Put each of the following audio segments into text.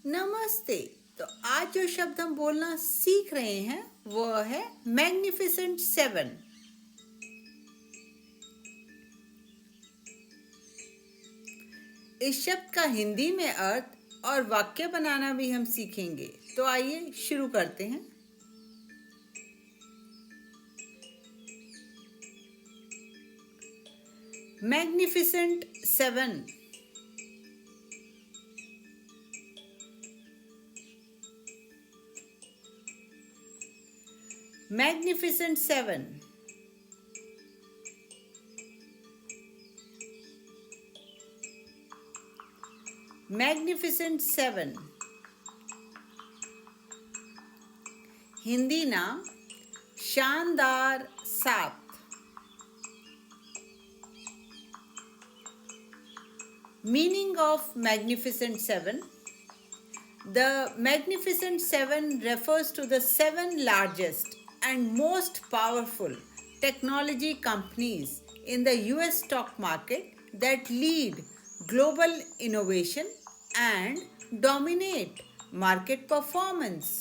नमस्ते। तो आज जो शब्द हम बोलना सीख रहे हैं वो है मैग्निफिसेंट सेवन। इस शब्द का हिंदी में अर्थ और वाक्य बनाना भी हम सीखेंगे। तो आइए शुरू करते हैं। Magnificent seven. Magnificent seven. Magnificent seven. Hindi नाम शानदार सात। Meaning of Magnificent Seven. The Magnificent Seven refers to the seven largest and most powerful technology companies in the US stock market that lead global innovation and dominate market performance.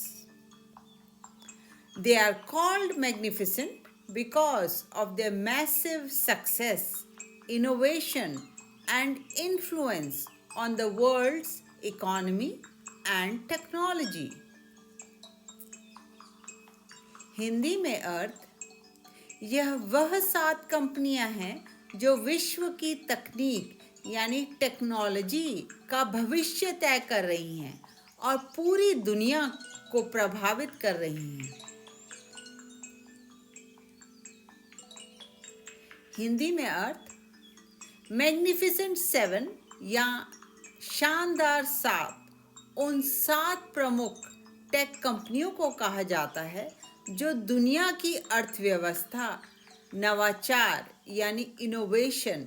They are called magnificent because of their massive success, innovation, and influence on the world's economy and technology. Hindi में अर्थ, यह वह 7 कंपनियां हैं जो विश्व की तकनीक यानी टेक्नोलॉजी का भविष्य तय कर रही हैं और पूरी दुनिया को प्रभावित कर रही हैं। हिंदी में अर्थ, मैग्निफिसेंट सेवन या शानदार सात उन 7 प्रमुख टेक कंपनियों को कहा जाता है जो दुनिया की अर्थव्यवस्था, नवाचार यानी इनोवेशन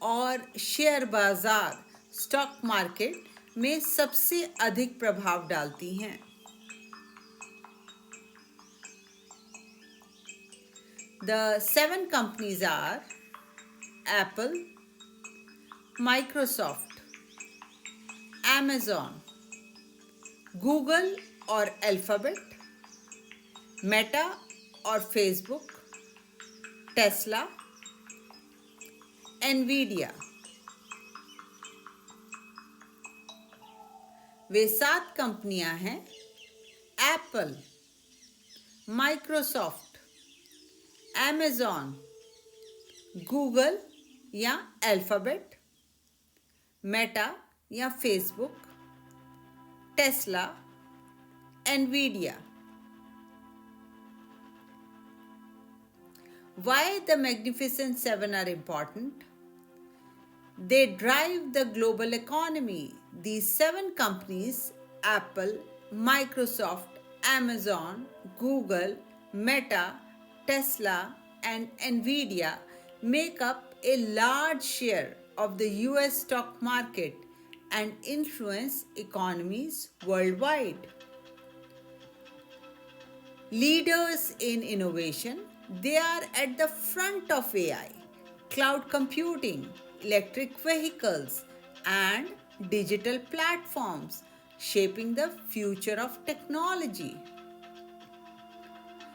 और शेयर बाजार स्टॉक मार्केट में सबसे अधिक प्रभाव डालती हैं। The 7 companies are Apple, Microsoft, Amazon, Google और Alphabet, Meta और Facebook, Tesla, Nvidia। वे 7 कंपनियां हैं Apple, Microsoft, Amazon, Google या Alphabet, Meta या Facebook, Tesla, Nvidia। Why the Magnificent Seven are important? They drive the global economy. These 7 companies, Apple, Microsoft, Amazon, Google, Meta, Tesla, and Nvidia, make up a large share of the US stock market and influence economies worldwide. Leaders in innovation, they are at the front of AI, cloud computing, electric vehicles, and digital platforms, shaping the future of technology.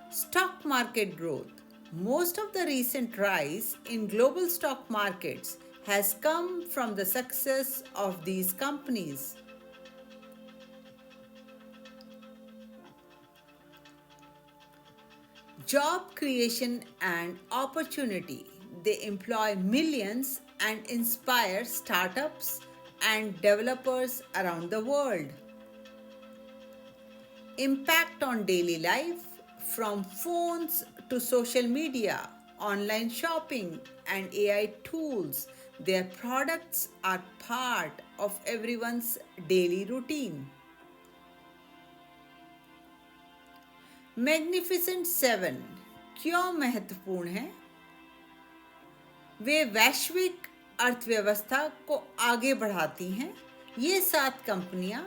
Stock market growth. Most of the recent rise in global stock markets has come from the success of these companies. Job creation and opportunity. They employ millions and inspire startups and developers around the world. Impact on daily life, from phones to social media, online shopping, and AI tools, their products are part of everyone's daily routine. Magnificent seven क्यों महत्वपूर्ण है? वे वैश्विक अर्थव्यवस्था को आगे बढ़ाती हैं। ये 7 कंपनियां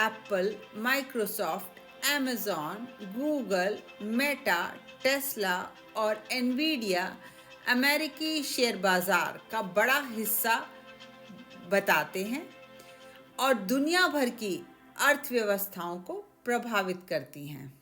Apple, Microsoft, Amazon, Google, Meta, Tesla और एनवीडिया अमेरिकी शेयर बाजार का बड़ा हिस्सा बताते हैं और दुनिया भर की अर्थव्यवस्थाओं को प्रभावित करती हैं।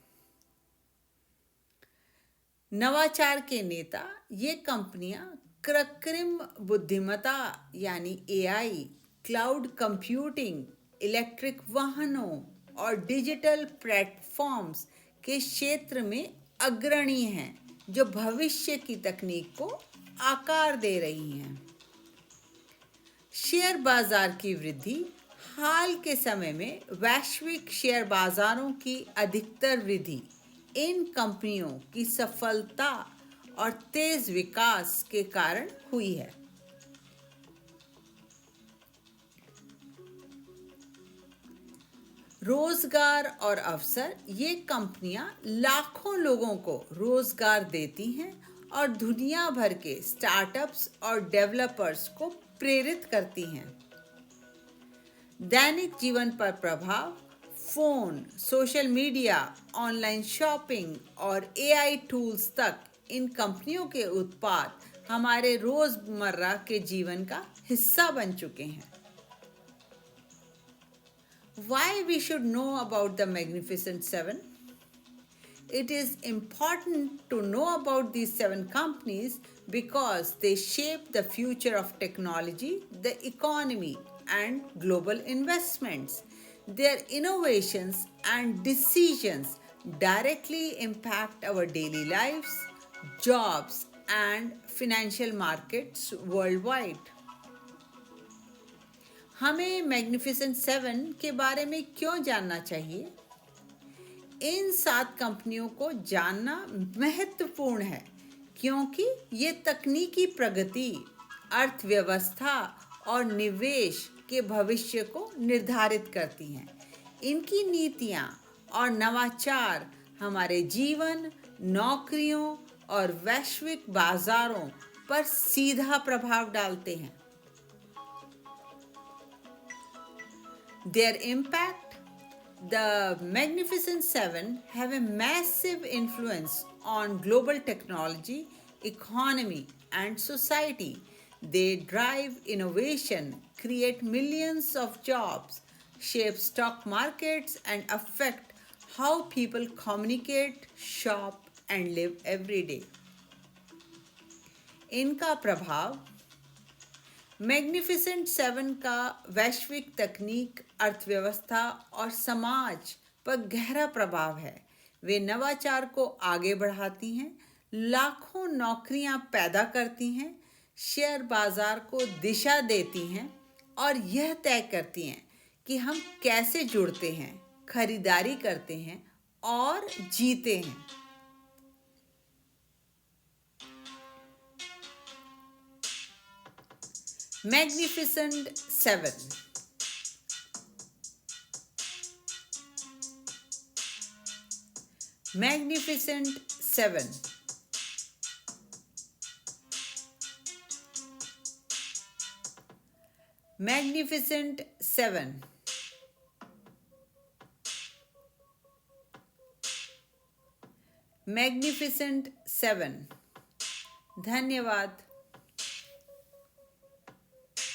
नवाचार के नेता ये कंपनियां कृत्रिम बुद्धिमत्ता यानी एआई, क्लाउड कंप्यूटिंग, इलेक्ट्रिक वाहनों और डिजिटल प्लेटफॉर्म्स के क्षेत्र में अग्रणी हैं, जो भविष्य की तकनीक को आकार दे रही हैं। शेयर बाजार की वृद्धि। हाल के समय में वैश्विक शेयर बाजारों की अधिकतर वृद्धि इन कंपनियों की सफलता और तेज विकास के कारण हुई है। रोजगार और अवसर। ये कंपनियां लाखों लोगों को रोजगार देती हैं और दुनिया भर के स्टार्टअप्स और डेवलपर्स को प्रेरित करती हैं। दैनिक जीवन पर प्रभाव। Phone, social media, online shopping और एआई टूल्स तक इन कंपनियों के उत्पाद हमारे रोजमर्रा के जीवन का हिस्सा बन चुके हैं। Why we should know about the Magnificent Seven? It is important to know about these seven companies because they shape the future of technology, the economy, and global investments. Their innovations and decisions directly impact our daily lives, jobs, and financial markets worldwide. हमें magnificent seven के बारे में क्यों जानना चाहिए? इन 7 कंपनियों को जानना महत्वपूर्ण है क्योंकि ये तकनीकी प्रगति, अर्थव्यवस्था और निवेश के भविष्य को निर्धारित करती हैं। इनकी नीतियाँ और नवाचार हमारे जीवन, नौकरियों और वैश्विक बाजारों पर सीधा प्रभाव डालते हैं। Their impact. The Magnificent Seven have a massive influence on global technology, economy, and society. They drive innovation, create millions of jobs, shape stock markets, and affect how people communicate, shop, and live every day. इनका प्रभाव। Magnificent seven का वैश्विक तकनीक, अर्थव्यवस्था और समाज पर गहरा प्रभाव है। वे नवाचार को आगे बढ़ाती हैं, लाखों नौकरियां पैदा करती हैं, शेयर बाजार को दिशा देती हैं और यह तय करती हैं कि हम कैसे जुड़ते हैं, खरीदारी करते हैं और जीते हैं। Magnificent Seven. Magnificent Seven. Magnificent Seven. Magnificent Seven. धन्यवाद।